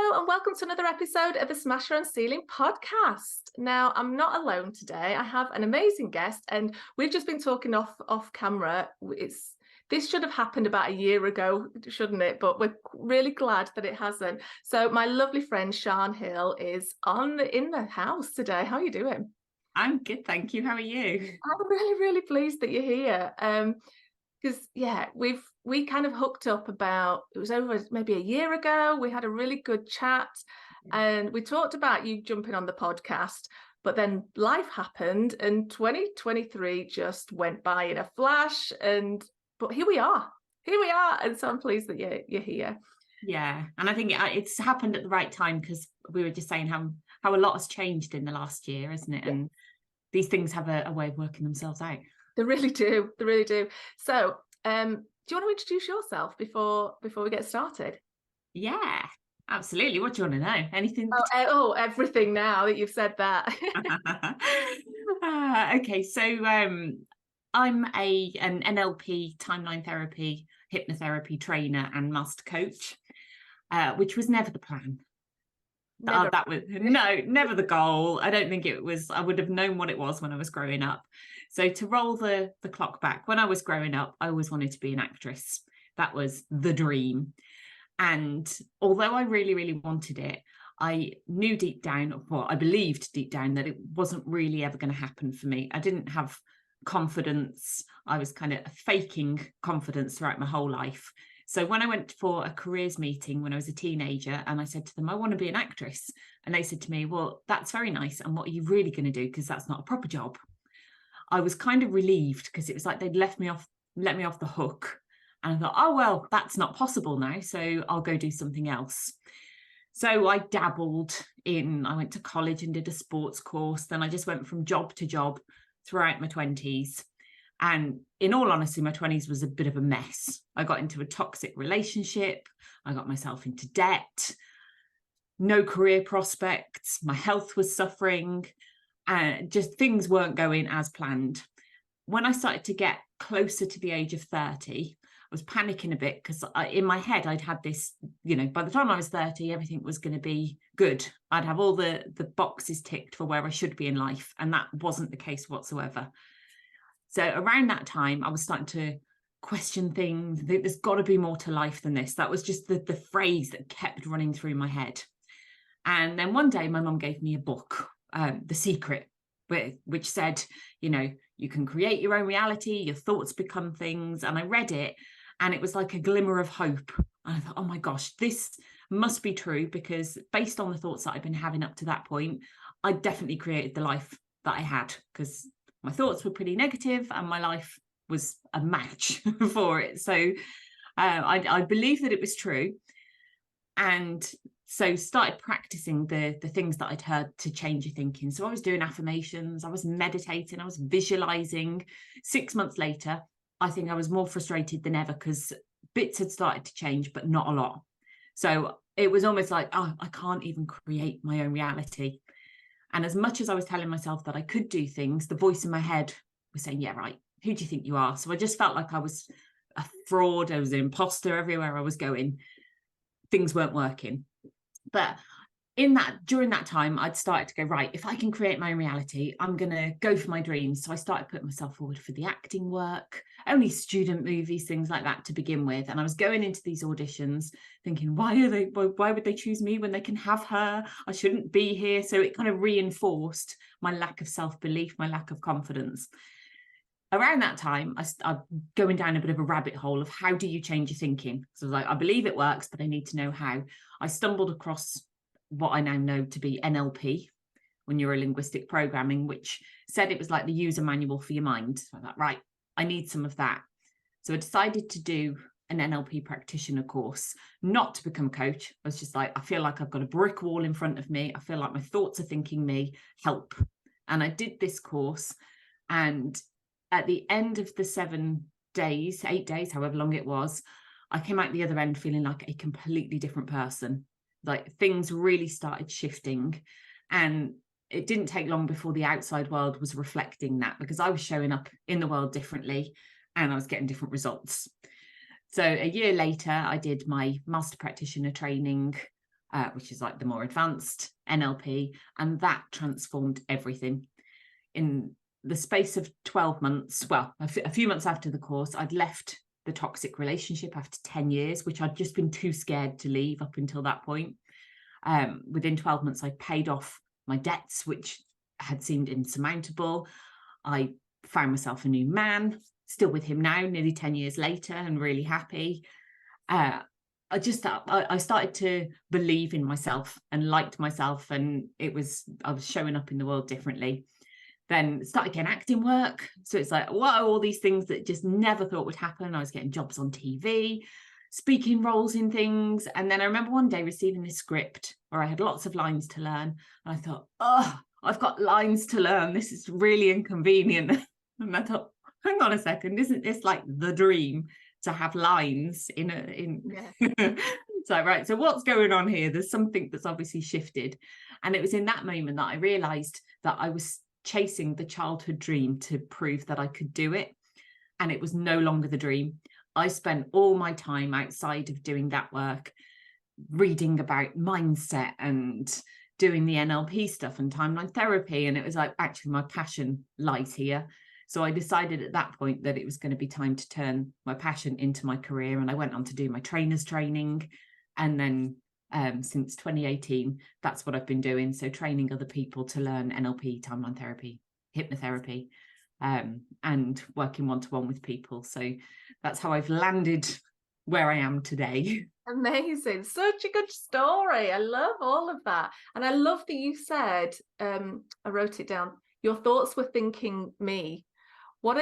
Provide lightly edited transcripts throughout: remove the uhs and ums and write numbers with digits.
Hello and welcome to another episode of the Smasher and Ceiling podcast. Now, I'm not alone today. I have an amazing guest and we've just been talking off camera. This should have happened about a year ago, shouldn't it? But we're really glad that it hasn't. So my lovely friend Sian Hill is in the house today. How are you doing? I'm good, thank you. How are you? I'm really, really pleased that you're here. Because we kind of hooked up it was over maybe a year ago. We had a really good chat and we talked about you jumping on the podcast, but then life happened and 2023 just went by in a flash. But here we are. And so I'm pleased that you're here. Yeah, and I think it's happened at the right time because we were just saying how a lot has changed in the last year, isn't it? Yeah. And these things have a way of working themselves out. They really do. They really do. So, do you want to introduce yourself before we get started? Yeah, absolutely. What do you want to know? Anything? Everything now that you've said that. Okay, so I'm an NLP, timeline therapy, hypnotherapy trainer and master coach, which was never the plan. Never. That was never the goal. I don't think it was. I would have known what it was when I was growing up. So to roll the clock back, when I was growing up, I always wanted to be an actress. That was the dream. And although I really, really wanted it, I knew deep down, I believed deep down that it wasn't really ever going to happen for me. I didn't have confidence. I was kind of faking confidence throughout my whole life. So when I went for a careers meeting when I was a teenager and I said to them, I want to be an actress. And they said to me, well, that's very nice. And what are you really going to do? Because that's not a proper job. I was kind of relieved because it was like they'd let me off the hook. And I thought, oh, well, that's not possible now. So I'll go do something else. So I dabbled I went to college and did a sports course. Then I just went from job to job throughout my 20s. And in all honesty, my 20s was a bit of a mess. I got into a toxic relationship. I got myself into debt, no career prospects. My health was suffering and just things weren't going as planned. When I started to get closer to the age of 30, I was panicking a bit because in my head, I'd had this, by the time I was 30, everything was going to be good. I'd have all the boxes ticked for where I should be in life. And that wasn't the case whatsoever. So around that time, I was starting to question things. I think there's got to be more to life than this. That was just the phrase that kept running through my head. And then one day, my mum gave me a book, The Secret, which said, you can create your own reality, your thoughts become things. And I read it, and it was like a glimmer of hope. And I thought, oh my gosh, this must be true, because based on the thoughts that I've been having up to that point, I definitely created the life that I had, because my thoughts were pretty negative and my life was a match for it. So I believe that it was true. And so started practicing the things that I'd heard to change your thinking. So I was doing affirmations, I was meditating, I was visualizing. 6 months later, I think I was more frustrated than ever because bits had started to change, but not a lot. So it was almost like, oh, I can't even create my own reality. And as much as I was telling myself that I could do things, the voice in my head was saying, yeah, right, who do you think you are? So I just felt like I was a fraud. I was an imposter everywhere I was going. Things weren't working. But during that time, I'd started to go, right, if I can create my own reality, I'm going to go for my dreams. So I started putting myself forward for the acting work, only student movies, things like that to begin with. And I was going into these auditions thinking, why would they choose me when they can have her? I shouldn't be here. So it kind of reinforced my lack of self-belief, my lack of confidence. Around that time, I'm going down a bit of a rabbit hole of how do you change your thinking? So I was like, I believe it works, but I need to know how. I stumbled across what I now know to be NLP, or Neuro Linguistic programming, which said it was like the user manual for your mind. So I thought, right, I need some of that. So I decided to do an NLP practitioner course, not to become a coach. I was just like, I feel like I've got a brick wall in front of me. I feel like my thoughts are thinking me, help. And I did this course, and at the end of the 8 days, however long it was, I came out the other end feeling like a completely different person. Like things really started shifting, and it didn't take long before the outside world was reflecting that, because I was showing up in the world differently and I was getting different results. So a year later, I did my master practitioner training. which is like the more advanced NLP, and that transformed everything. In the space of 12 months, well, a few months after the course, I'd left the toxic relationship after 10 years, which I'd just been too scared to leave up until that point. Within 12 months, I paid off my debts, which had seemed insurmountable. I found myself a new man, still with him now, nearly 10 years later, and really happy. I started to believe in myself and liked myself, and I was showing up in the world differently. Then started getting acting work. So it's like, whoa, all these things that just never thought would happen. I was getting jobs on TV, speaking roles in things. And then I remember one day receiving this script where I had lots of lines to learn. And I thought, oh, I've got lines to learn. This is really inconvenient. And I thought, hang on a second, isn't this like the dream to have lines Yeah. So, right, so what's going on here? There's something that's obviously shifted. And it was in that moment that I realized that I was chasing the childhood dream to prove that I could do it. And it was no longer the dream. I spent all my time outside of doing that work, reading about mindset and doing the NLP stuff and timeline therapy. And it was like, actually, my passion lies here. So I decided at that point that it was going to be time to turn my passion into my career. And I went on to do my trainer's training. And then since 2018, that's what I've been doing. So training other people to learn NLP, timeline therapy, hypnotherapy, and working one-to-one with people. So that's how I've landed where I am today. Amazing. Such a good story. I love all of that. And I love that you said, I wrote it down, your thoughts were thinking me. What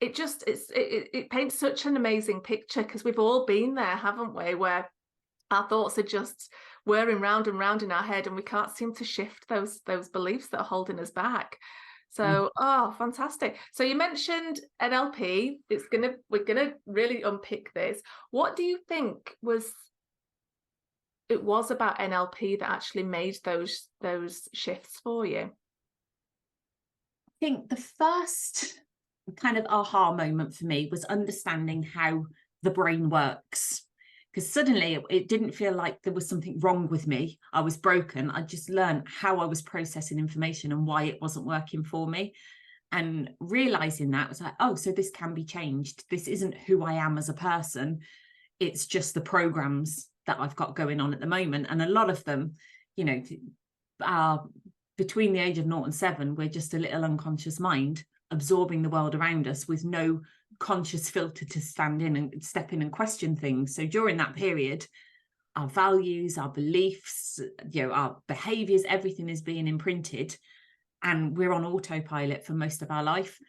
it paints such an amazing picture, because we've all been there, haven't we, where our thoughts are just whirring round and round in our head, and we can't seem to shift those beliefs that are holding us back. So, oh, fantastic. So you mentioned NLP. We're gonna really unpick this. What do you think it was about NLP that actually made those shifts for you? I think the first kind of aha moment for me was understanding how the brain works. Because suddenly it didn't feel like there was something wrong with me. I was broken. I just learned how I was processing information and why it wasn't working for me. And realizing that was like, oh, so this can be changed. This isn't who I am as a person. It's just the programs that I've got going on at the moment. And a lot of them, you know, are between the age of 0 and 7. We're just a little unconscious mind absorbing the world around us with no conscious filter to stand in and step in and question things. So during that period, our values, our beliefs, our behaviors, everything is being imprinted, and we're on autopilot for most of our life.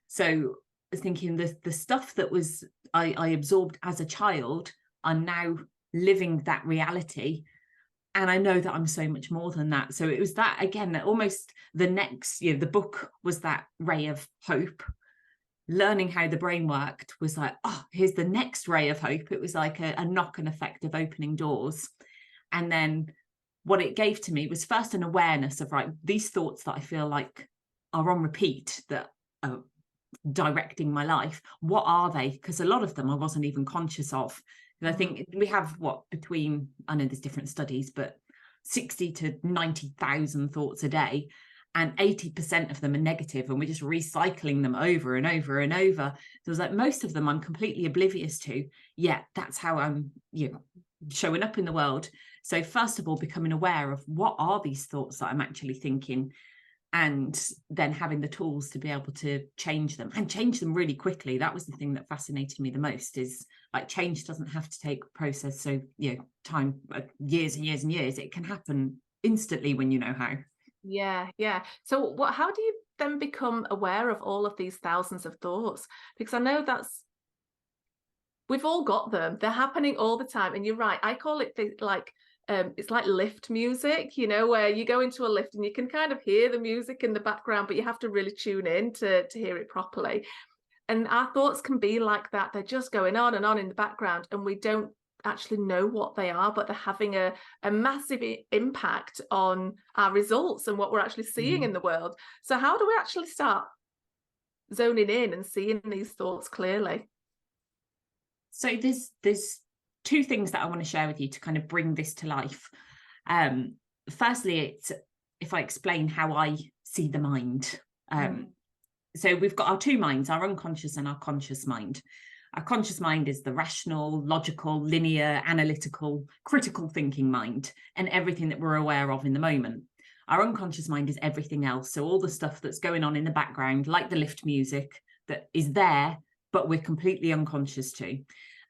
So I was thinking the stuff that was I absorbed as a child, I'm now living that reality. And I know that I'm so much more than that. So it was that, again, that almost the next, the book was that ray of hope. Learning how the brain worked was like, oh, here's the next ray of hope. It was like a knock-on effect of opening doors. And then what it gave to me was first an awareness of, right, these thoughts that I feel like are on repeat, that are directing my life. What are they? Because a lot of them I wasn't even conscious of. And I think we have between, I know there's different studies, but 60 to 90,000 thoughts a day. And 80% of them are negative, and we're just recycling them over and over and over. So it's like most of them I'm completely oblivious to. Yeah, that's how I'm, showing up in the world. So first of all, becoming aware of what are these thoughts that I'm actually thinking, and then having the tools to be able to change them, and change them really quickly. That was the thing that fascinated me the most, is like change doesn't have to take a process. So, time, years and years and years. It can happen instantly when you know how. Yeah. So how do you then become aware of all of these thousands of thoughts? Because I know we've all got them. They're happening all the time. And you're right. I call it it's like lift music, where you go into a lift and you can kind of hear the music in the background, but you have to really tune in to hear it properly. And our thoughts can be like that. They're just going on and on in the background, and we don't actually know what they are, but they're having a massive impact on our results and what we're actually seeing in the world. So how do we actually start zoning in and seeing these thoughts clearly? So there's two things that I want to share with you to kind of bring this to life. Firstly, it's if I explain how I see the mind. So we've got our two minds, our unconscious and our conscious mind. Our conscious mind is the rational, logical, linear, analytical, critical thinking mind, and everything that we're aware of in the moment. Our unconscious mind is everything else. So all the stuff that's going on in the background, like the lift music that is there, but we're completely unconscious to.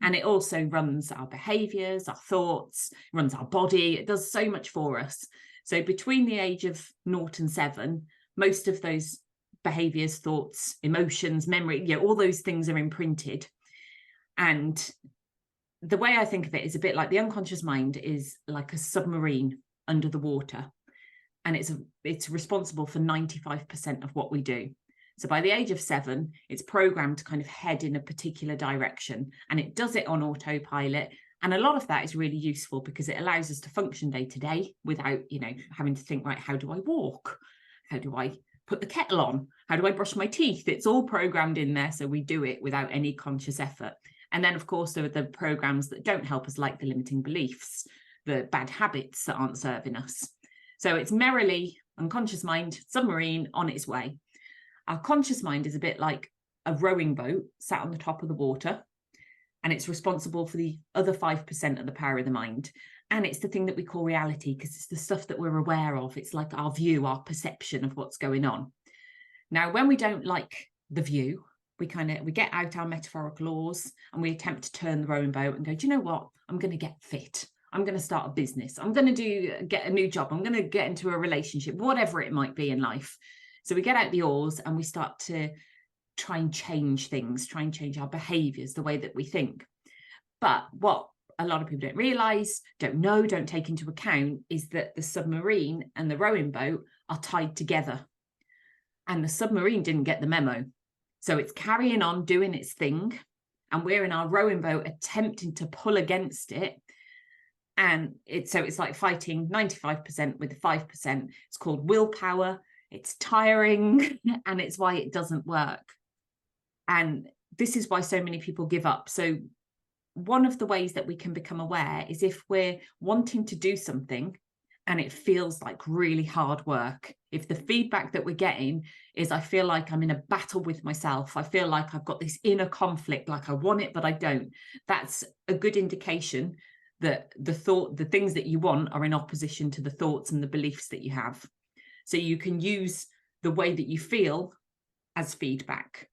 And it also runs our behaviors, our thoughts, runs our body. It does so much for us. So between the age of 0 and 7, most of those behaviors, thoughts, emotions, memory, all those things are imprinted. And the way I think of it is a bit like the unconscious mind is like a submarine under the water. And it's responsible for 95% of what we do. So by the age of 7, it's programmed to kind of head in a particular direction, and it does it on autopilot. And a lot of that is really useful because it allows us to function day to day without, having to think, right, how do I walk? How do I put the kettle on? How do I brush my teeth? It's all programmed in there. So we do it without any conscious effort. And then, of course, there are the programs that don't help us, like the limiting beliefs, the bad habits that aren't serving us. So it's merrily unconscious mind, submarine on its way. Our conscious mind is a bit like a rowing boat sat on the top of the water, and it's responsible for the other 5% of the power of the mind. And it's the thing that we call reality, because it's the stuff that we're aware of. It's like our view, our perception of what's going on. Now, when we don't like the view, we get out our metaphorical oars and we attempt to turn the rowing boat and go, do you know what? I'm going to get fit. I'm going to start a business. I'm going to get a new job. I'm going to get into a relationship, whatever it might be in life. So we get out the oars and we start to try and change things, try and change our behaviors, the way that we think. But what a lot of people don't realize, don't know, don't take into account is that the submarine and the rowing boat are tied together. And the submarine didn't get the memo. So it's carrying on doing its thing. And we're in our rowing boat attempting to pull against it. And it's like fighting 95% with 5%. It's called willpower. It's tiring, and it's why it doesn't work. And this is why so many people give up. So one of the ways that we can become aware is if we're wanting to do something and it feels like really hard work. If the feedback that we're getting is, I feel like I'm in a battle with myself, I feel like I've got this inner conflict, like I want it, but I don't. That's a good indication that the things that you want are in opposition to the thoughts and the beliefs that you have. So you can use the way that you feel as feedback.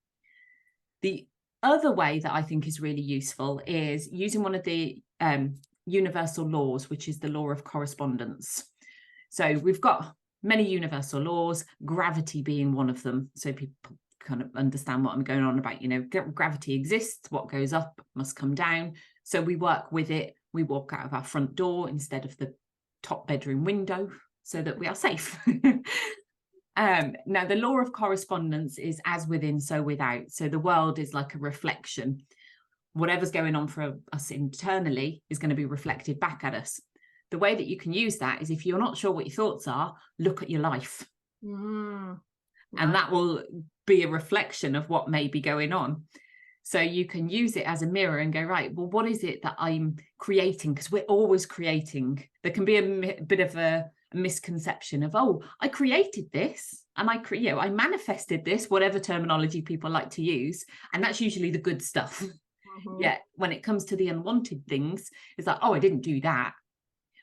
The other way that I think is really useful is using one of the universal laws, which is the law of correspondence. So we've got many universal laws, gravity being one of them. So people kind of understand what I'm going on about, gravity exists, what goes up must come down. So we work with it. We walk out of our front door instead of the top bedroom window so that we are safe. Now, the law of correspondence is as within, so without. So the world is like a reflection. Whatever's going on for us internally is going to be reflected back at us. The way that you can use that is, if you're not sure what your thoughts are, look at your life. And that will be a reflection of what may be going on. So you can use it as a mirror and go, right, well, what is it that I'm creating? Because we're always creating. There can be a bit of a misconception of, oh, I created this and I manifested this, whatever terminology people like to use. And that's usually the good stuff. Yeah, when it comes to the unwanted things, it's like, oh, I didn't do that.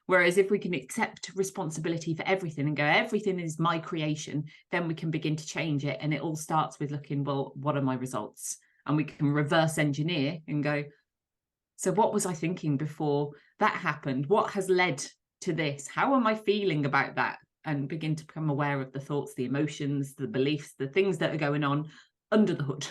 Whereas if we can accept responsibility for everything and go, everything is my creation, then we can begin to change it. And it all starts with looking, well, what are my results? And we can reverse engineer and go, so what was I thinking before that happened? What has led to this? How am I feeling about that? And begin to become aware of the thoughts, the emotions, the beliefs, the things that are going on under the hood.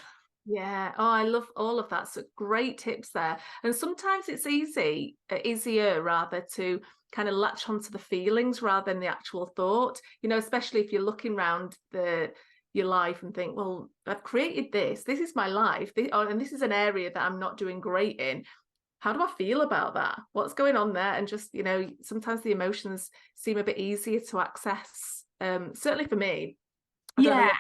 Yeah. Oh, I love all of that. So great tips there. And sometimes it's easier rather to kind of latch onto the feelings rather than the actual thought, especially if you're looking around your life and think, well, I've created this is my life, and this is an area that I'm not doing great in. How do I feel about that? What's going on there? And just, sometimes the emotions seem a bit easier to access. Certainly for me. Yeah,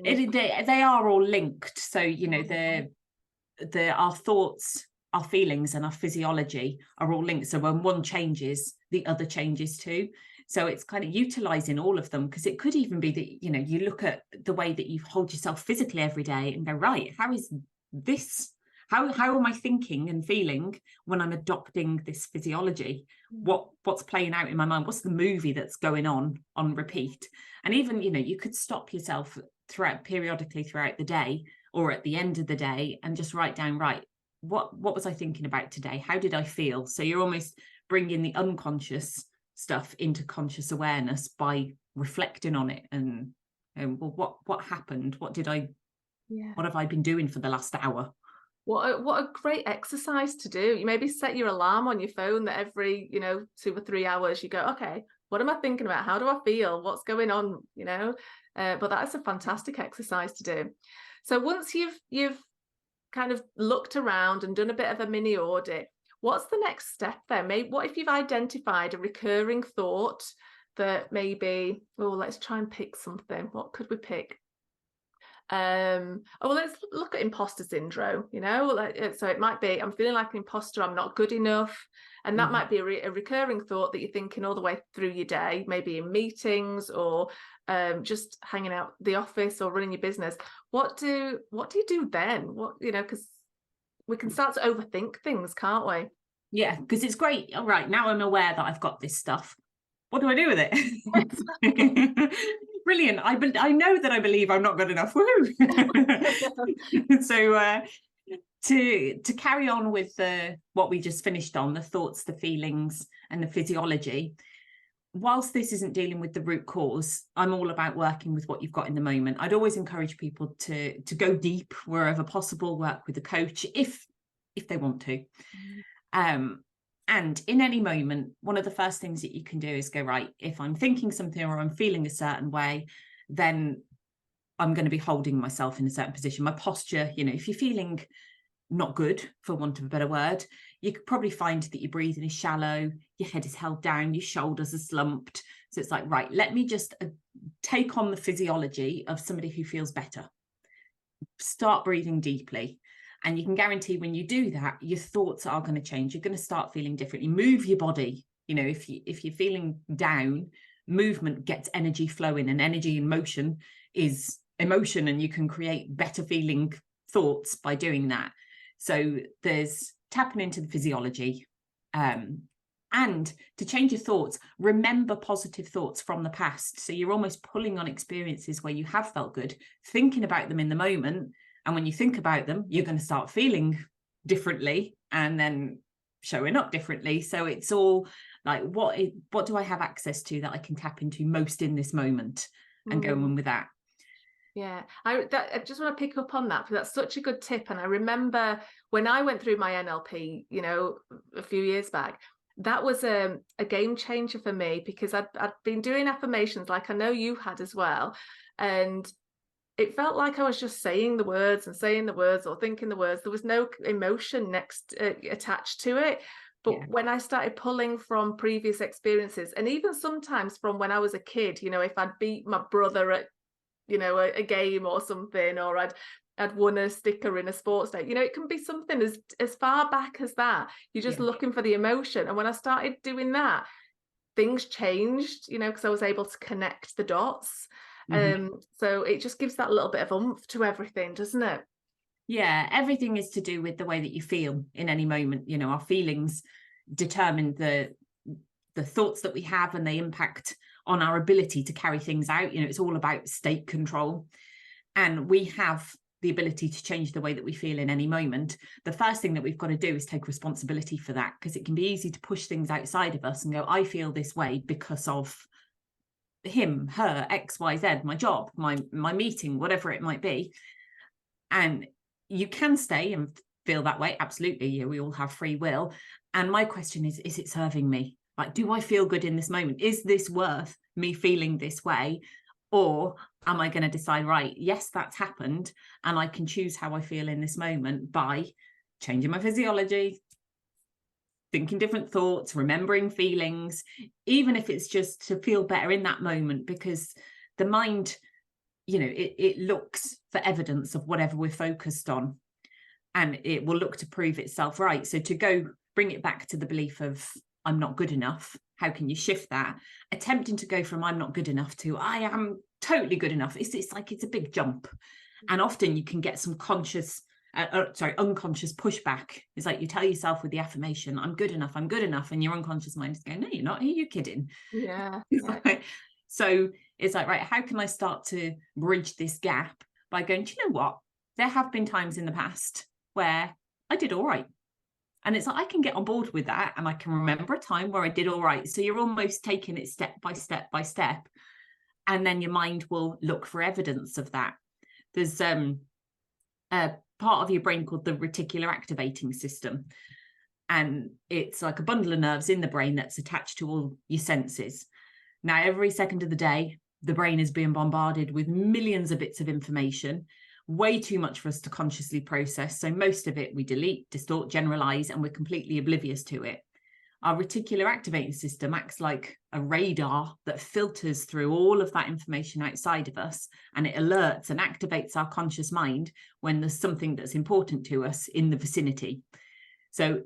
they are all linked. So, our thoughts our feelings and our physiology are all linked. So when one changes, the other changes too. So it's kind of utilizing all of them, because it could even be that, you know, you look at the way that you hold yourself physically every day and go, right, how is this? How am I thinking and feeling when I'm adopting this physiology? What's playing out in my mind? What's the movie that's going on repeat? And even, you know, you could stop yourself periodically throughout the day or at the end of the day and just write down, right, what was I thinking about today? How did I feel? So you're almost bringing the unconscious stuff into conscious awareness by reflecting on it and well, what happened? What have I been doing for the last hour? What a great exercise to do. You maybe set your alarm on your phone that every, 2 or 3 hours you go, okay, what am I thinking about? How do I feel? What's going on? But that's a fantastic exercise to do. So once you've kind of looked around and done a bit of a mini audit, what's the next step then? Maybe what if you've identified a recurring thought that maybe, let's try and pick something. What could we pick? Let's look at imposter syndrome. So it might be, I'm feeling like an imposter, I'm not good enough, and that might be a recurring thought that you're thinking all the way through your day, maybe in meetings or just hanging out the office or running your business. What do you do then? Because we can start to overthink things, can't we? Yeah, because it's great. All right, now I'm aware that I've got this stuff. What do I do with it? Brilliant. I know that I believe I'm not good enough. Woo! So to carry on with what we just finished on, the thoughts, the feelings, and the physiology, whilst this isn't dealing with the root cause, I'm all about working with what you've got in the moment. I'd always encourage people to go deep wherever possible, work with a coach if they want to. And in any moment, one of the first things that you can do is go, right, if I'm thinking something or I'm feeling a certain way, then I'm going to be holding myself in a certain position. My posture, if you're feeling not good, for want of a better word, you could probably find that your breathing is shallow, your head is held down, your shoulders are slumped. So it's like, right, let me just take on the physiology of somebody who feels better. Start breathing deeply. And you can guarantee when you do that, your thoughts are going to change. You're going to start feeling differently. Move your body. If you're feeling down, movement gets energy flowing, and energy in motion is emotion, and you can create better feeling thoughts by doing that. So there's tapping into the physiology. And to change your thoughts, remember positive thoughts from the past. So you're almost pulling on experiences where you have felt good, thinking about them in the moment. And when you think about them, you're going to start feeling differently and then showing up differently. So it's all like, what do I have access to that I can tap into most in this moment, and go on with that. Yeah, I just want to pick up on that, because that's such a good tip. And I remember when I went through my NLP, a few years back, that was a game changer for me, because I'd been doing affirmations like I know you had as well. And it felt like I was just saying the words or thinking the words. There was no emotion attached to it. But when I started pulling from previous experiences, and even sometimes from when I was a kid, if I'd beat my brother at, a game or something, or I'd won a sticker in a sports day, it can be something as far back as that. You're just looking for the emotion. And when I started doing that, things changed, because I was able to connect the dots. So it just gives that little bit of oomph to everything, doesn't it? Yeah, everything is to do with the way that you feel in any moment. Our feelings determine the thoughts that we have, and they impact on our ability to carry things out. It's all about state control, and we have the ability to change the way that we feel in any moment. The first thing that we've got to do is take responsibility for that, because it can be easy to push things outside of us and go, I feel this way because of him, her, XYZ, my job, my meeting, whatever it might be. And you can stay and feel that way, absolutely. We all have free will. And my question is it serving me? Like, do I feel good in this moment? Is this worth me feeling this way? Or am I going to decide, right, yes, that's happened, and I can choose how I feel in this moment by changing my physiology, thinking different thoughts, remembering feelings, even if it's just to feel better in that moment, because the mind, it looks for evidence of whatever we're focused on. and it will look to prove itself right. So to go bring it back to the belief of I'm not good enough, how can you shift that? Attempting to go from I'm not good enough to I am totally good enough. It's like it's a big jump. And often you can get some unconscious pushback. It's like you tell yourself with the affirmation, I'm good enough, and your unconscious mind is going, no, you're not. Are you kidding? Yeah. So it's like, right, how can I start to bridge this gap by going, do you know what? There have been times in the past where I did all right. And it's like, I can get on board with that. And I can remember a time where I did all right. So you're almost taking it step by step by step. And then your mind will look for evidence of that. There's a part of your brain called the reticular activating system. And it's like a bundle of nerves in the brain that's attached to all your senses. Now, every second of the day, the brain is being bombarded with millions of bits of information, way too much for us to consciously process. So most of it we delete, distort, generalize, and we're completely oblivious to it. Our reticular activating system acts like a radar that filters through all of that information outside of us, and it alerts and activates our conscious mind when there's something that's important to us in the vicinity. So,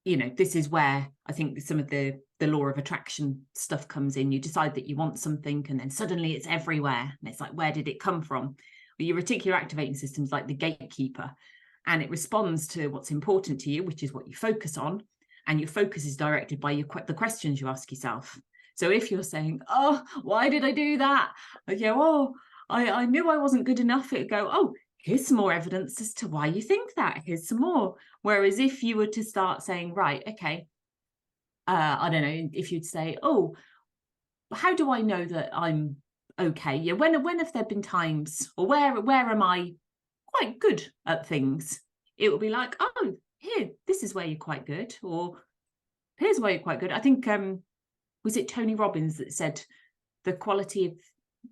this is where I think some of the law of attraction stuff comes in. You decide that you want something, and then suddenly it's everywhere. And it's like, where did it come from? Well, your reticular activating system is like the gatekeeper, and it responds to what's important to you, which is what you focus on. And your focus is directed by the questions you ask yourself. So if you're saying, oh, why did I do that? I knew I wasn't good enough. It'd go, oh, here's some more evidence as to why you think that. Here's some more. Whereas if you were to start saying, right, okay, I don't know, if you'd say, oh, how do I know that I'm okay? Yeah, when have there been times, or where am I quite good at things? It will be like, oh, here, this is where you're quite good, or here's where you're quite good. I think, was it Tony Robbins that said the quality of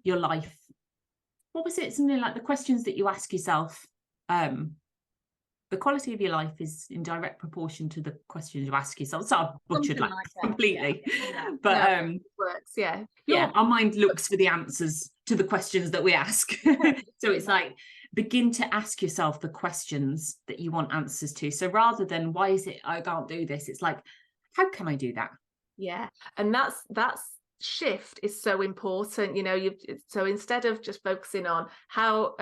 your life? What was it? Something like the questions that you ask yourself, the quality of your life is in direct proportion to the questions you ask yourself. So I've butchered like completely. Yeah. But it works, yeah. Our mind looks for the answers to the questions that we ask. So it's like, begin to ask yourself the questions that you want answers to. So rather than why is it I can't do this, it's like, how can I do that? Yeah. And that's shift is so important. So instead of just focusing on how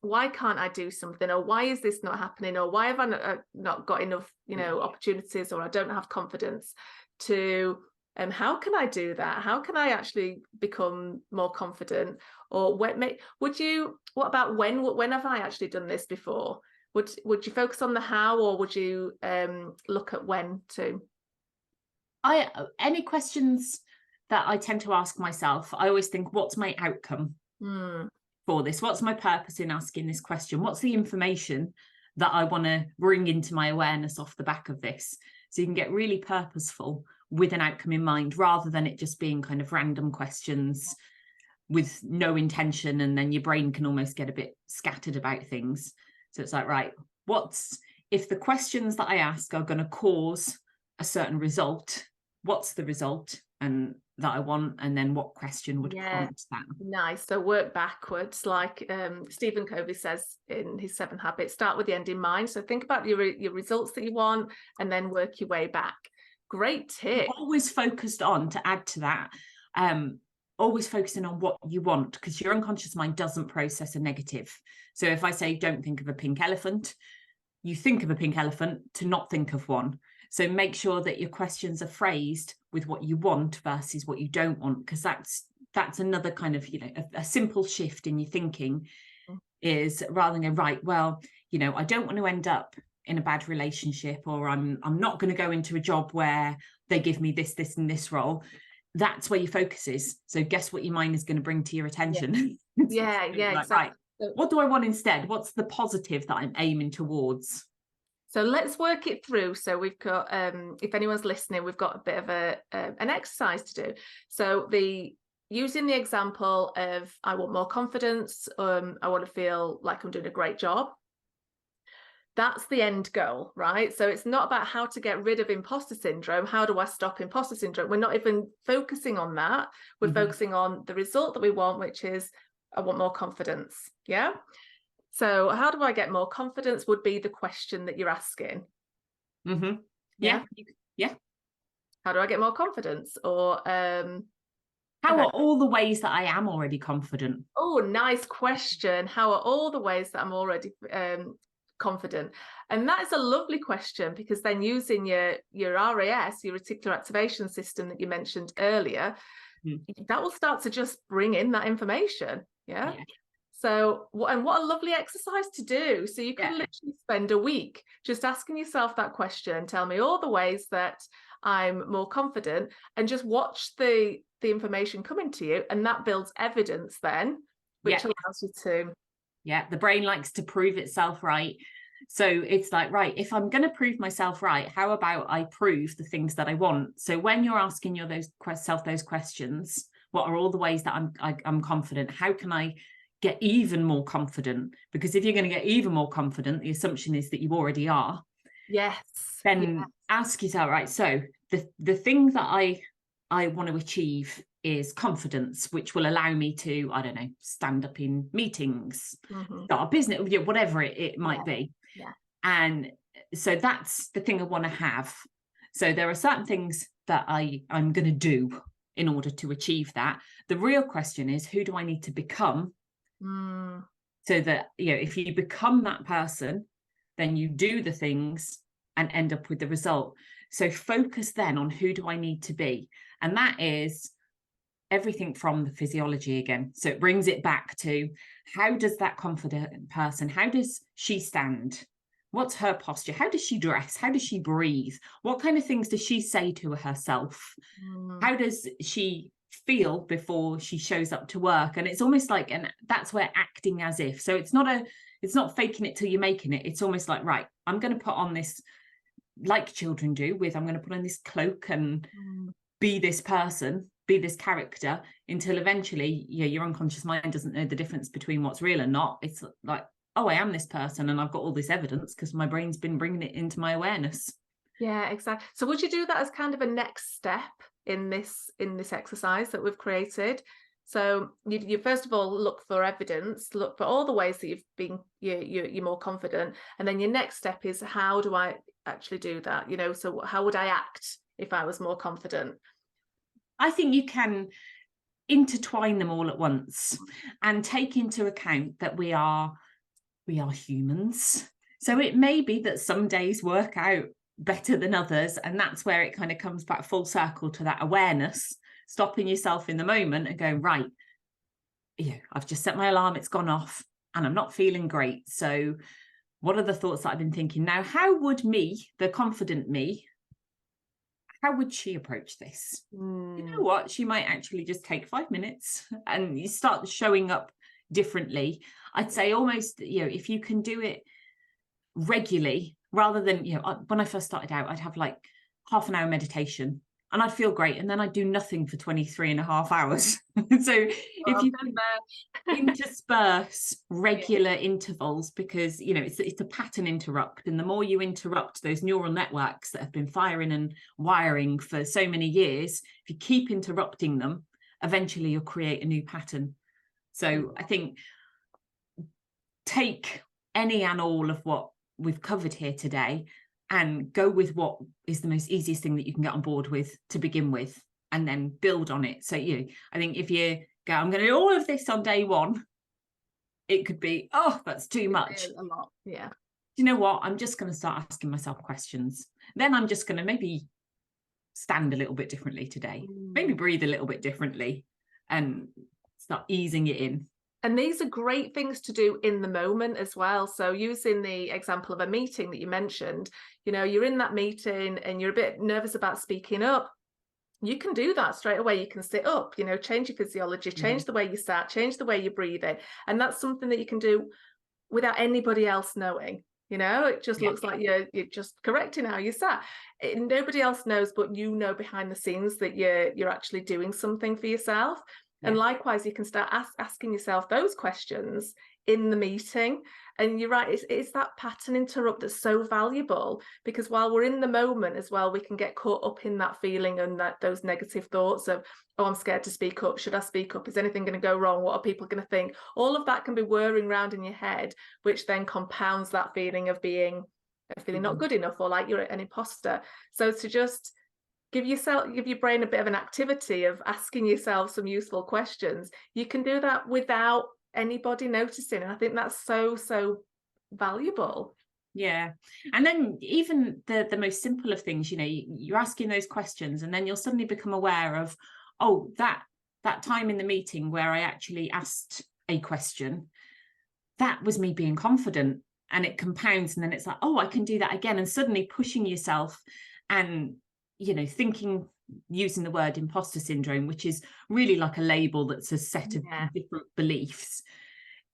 why can't I do something, or why is this not happening, or why have I not got enough opportunities, or I don't have confidence, to how can I do that? How can I actually become more confident? Or what about when have I actually done this before? Would you focus on the how, or would you look at when too? Any questions that I tend to ask myself, I always think, what's my outcome for this? What's my purpose in asking this question? What's the information that I want to bring into my awareness off the back of this? So you can get really purposeful with an outcome in mind, rather than it just being kind of random questions with no intention, and then your brain can almost get a bit scattered about things. So it's like, right, if the questions that I ask are going to cause a certain result, what's the result and that I want, and then what question would prompt that? Nice. So work backwards, like Stephen Covey says in his 7 Habits. Start with the end in mind. So think about your results that you want, and then work your way back. Great tip. Always focused on, to add to that, always focusing on what you want, because your unconscious mind doesn't process a negative. So if I say don't think of a pink elephant, you think of a pink elephant to not think of one. So make sure that your questions are phrased with what you want versus what you don't want, because that's another kind of, a simple shift in your thinking is, rather than go, right, well, I don't want to end up in a bad relationship, or I'm not going to go into a job where they give me this and this role. That's where your focus is. So guess what your mind is going to bring to your attention? Yeah, like, exactly. Right, what do I want instead? What's the positive that I'm aiming towards? So let's work it through. So we've got, if anyone's listening, we've got a bit of an exercise to do. So using the example of, I want more confidence, I want to feel like I'm doing a great job. That's the end goal, right? So it's not about how to get rid of imposter syndrome. How do I stop imposter syndrome? We're not even focusing on that. We're focusing on the result that we want, which is, I want more confidence. Yeah. So how do I get more confidence would be the question that you're asking. Mm-hmm. Yeah. Yeah. How do I get more confidence? Or How okay. are all the ways that I am already confident? Oh, nice question. How are all the ways that I'm already confident? And that is a lovely question, because then using your RAS, your reticular activation system that you mentioned earlier, that will start to just bring in that information. Yeah. So, what a lovely exercise to do. So you could literally spend a week just asking yourself that question. Tell me all the ways that I'm more confident, and just watch the information coming to you, and that builds evidence then, which allows you to. Yeah, the brain likes to prove itself right. So it's like, right, if I'm going to prove myself right, how about I prove the things that I want? So when you're asking yourself those questions, what are all the ways that I'm confident? How can I get even more confident? Because if you're going to get even more confident, the assumption is that you already are. Yes. Then ask yourself, right, so the thing that I want to achieve is confidence, which will allow me to, I don't know, stand up in meetings, start a business, whatever it might be. Yeah. And so that's the thing I want to have. So there are certain things that I'm going to do in order to achieve that. The real question is, who do I need to become? So that, if you become that person, then you do the things and end up with the result. So focus then on, who do I need to be? And that is everything from the physiology again. So it brings it back to, how does that confident person, how does she stand? What's her posture? How does she dress? How does she breathe? What kind of things does she say to herself? How does she feel before she shows up to work? And it's almost like, and that's where acting as if. So it's not faking it till you're making it. It's almost like, right, I'm going to put on this, like children do, I'm going to put on this cloak and be this person, be this character, until eventually, your unconscious mind doesn't know the difference between what's real and not. It's like, oh, I am this person, and I've got all this evidence because my brain's been bringing it into my awareness. Yeah, exactly. So would you do that as kind of a next step in this exercise that we've created? So you first of all look for evidence, look for all the ways that you've been you're more confident, and then your next step is, how do I actually do that? So how would I act if I was more confident? I think you can intertwine them all at once and take into account that we are humans. So it may be that some days work out better than others, and that's where it kind of comes back full circle to that awareness, stopping yourself in the moment and going, right, I've just set my alarm, it's gone off, and I'm not feeling great. So what are the thoughts that I've been thinking now? How would me, the confident me, how would she approach this? You know what? She might actually just take 5 minutes, and you start showing up differently. I'd say almost, if you can do it regularly, rather than, when I first started out, I'd have like half an hour meditation and I'd feel great. And then I'd do nothing for 23.5 hours. So if you can intersperse regular intervals, because, it's a pattern interrupt. And the more you interrupt those neural networks that have been firing and wiring for so many years, if you keep interrupting them, eventually you'll create a new pattern. So I think take any and all of what we've covered here today and go with what is the most easiest thing that you can get on board with to begin with, and then build on it. So I think if you go, I'm going to do all of this on day one, it could be, oh, that's too much. A lot. Yeah. You know what? I'm just going to start asking myself questions. Then I'm just going to maybe stand a little bit differently today, maybe breathe a little bit differently, and start easing it in. And these are great things to do in the moment as well. So using the example of a meeting that you mentioned, you're in that meeting and you're a bit nervous about speaking up. You can do that straight away. You can sit up, change your physiology, change the way you sat, change the way you breathe in. And that's something that you can do without anybody else knowing. It just looks like you're just correcting how you sat. Nobody else knows, but behind the scenes that you're actually doing something for yourself. And likewise, you can start asking yourself those questions in the meeting. And you're right, it's that pattern interrupt that's so valuable, because while we're in the moment as well, we can get caught up in that feeling and those negative thoughts of, oh, I'm scared to speak up. Should I speak up? Is anything going to go wrong? What are people going to think? All of that can be whirring around in your head, which then compounds that feeling of feeling not good enough, or like you're an imposter. So to just give your brain a bit of an activity of asking yourself some useful questions, you can do that without anybody noticing. And I think that's so valuable. Yeah. And then even the most simple of things, you're asking those questions, and then you'll suddenly become aware of, oh, that time in the meeting where I actually asked a question, that was me being confident, and it compounds. And then it's like, oh, I can do that again. And suddenly pushing yourself and, thinking, using the word imposter syndrome, which is really like a label that's a set of different beliefs.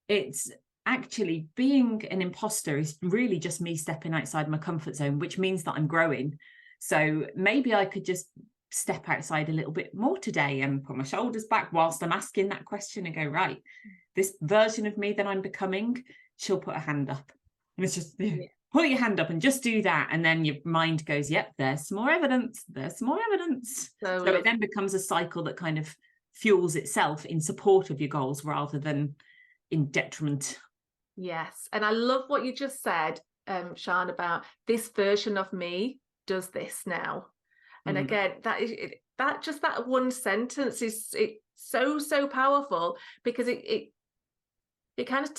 It's actually, being an imposter is really just me stepping outside my comfort zone, which means that I'm growing. So maybe I could just step outside a little bit more today and put my shoulders back whilst I'm asking that question and go, right, this version of me that I'm becoming, she'll put a hand up. And it's just, put your hand up and just do that. And then your mind goes, yep, there's some more evidence. There's some more evidence. So it then becomes a cycle that kind of fuels itself in support of your goals rather than in detriment. Yes. And I love what you just said, Sian, about this version of me does this now. And again, that one sentence is so powerful, because it kind of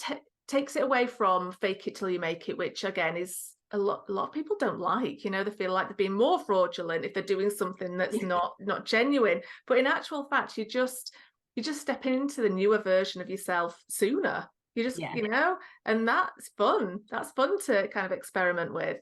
takes it away from fake it till you make it, which again is a lot of people don't like. They feel like they're being more fraudulent if they're doing something that's not genuine. But in actual fact, you're just stepping into the newer version of yourself sooner. You just, and that's fun. That's fun to kind of experiment with.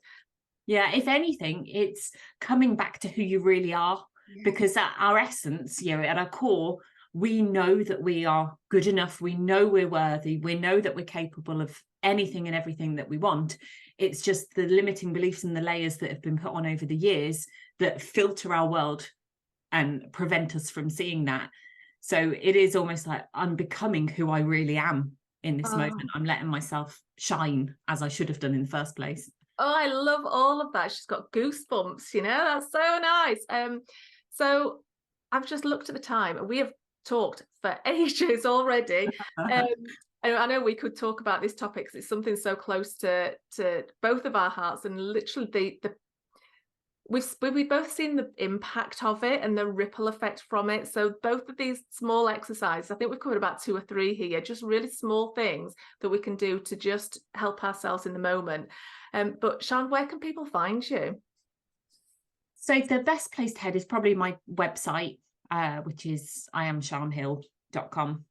Yeah, if anything, it's coming back to who you really are, because at our essence, at our core, we know that we are good enough. We know we're worthy. We know that we're capable of anything and everything that we want. It's just the limiting beliefs and the layers that have been put on over the years that filter our world and prevent us from seeing that. So it is almost like I'm becoming who I really am in this moment. I'm letting myself shine as I should have done in the first place. Oh, I love all of that. She's got goosebumps, that's so nice. So I've just looked at the time, and we have talked for ages already. I know we could talk about this topic because it's something so close to both of our hearts, and literally we've both seen the impact of it and the ripple effect from it. So both of these small exercises, I think we've covered about 2 or 3 here, just really small things that we can do to just help ourselves in the moment. But Sian, where can people find you? So the best place to head is probably my website, which is iamsianhill.com,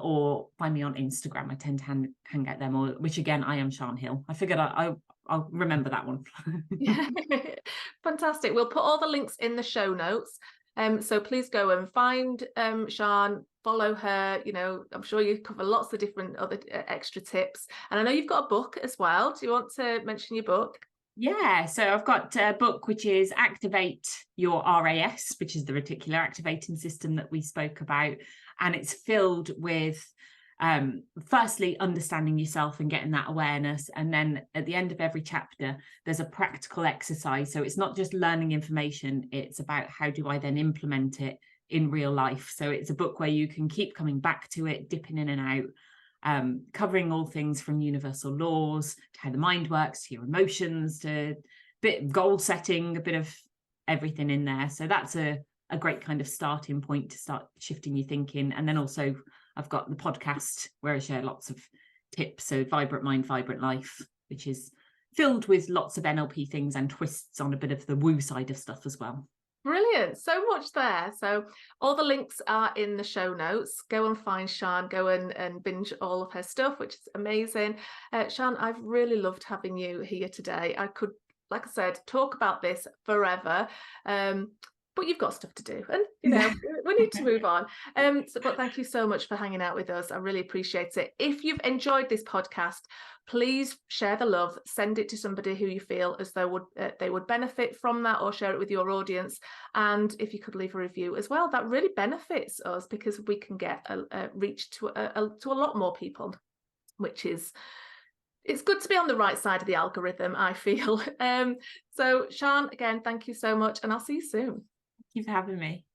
or find me on Instagram. I tend to hang out there more, which again, I am Sian Hill. I figured I'll remember that one. Fantastic. We'll put all the links in the show notes. So please go and find Sian, follow her. I'm sure you cover lots of different other extra tips. And I know you've got a book as well. Do you want to mention your book? Yeah, so I've got a book which is Activate Your RAS, which is the reticular activating system that we spoke about. And it's filled with, firstly, understanding yourself and getting that awareness. And then at the end of every chapter, there's a practical exercise. So it's not just learning information, it's about how do I then implement it in real life. So it's a book where you can keep coming back to it, dipping in and out. Covering all things from universal laws to how the mind works, to your emotions, to a bit of goal setting, a bit of everything in there. So that's a great kind of starting point to start shifting your thinking. And then also I've got the podcast where I share lots of tips. So Vibrant Mind, Vibrant Life, which is filled with lots of NLP things and twists on a bit of the woo side of stuff as well. Brilliant. So much there. So all the links are in the show notes. Go and find Sian, go and binge all of her stuff, which is amazing. Sian, I've really loved having you here today. I could, like I said, talk about this forever. But you've got stuff to do, and we need to move on. But thank you so much for hanging out with us. I really appreciate it. If you've enjoyed this podcast, please share the love. Send it to somebody who you feel as though they would benefit from that, or share it with your audience. And if you could leave a review as well, that really benefits us, because we can get a reach to a lot more people. which is, it's good to be on the right side of the algorithm, I feel. So Sian, again, thank you so much, and I'll see you soon. Thank you for having me.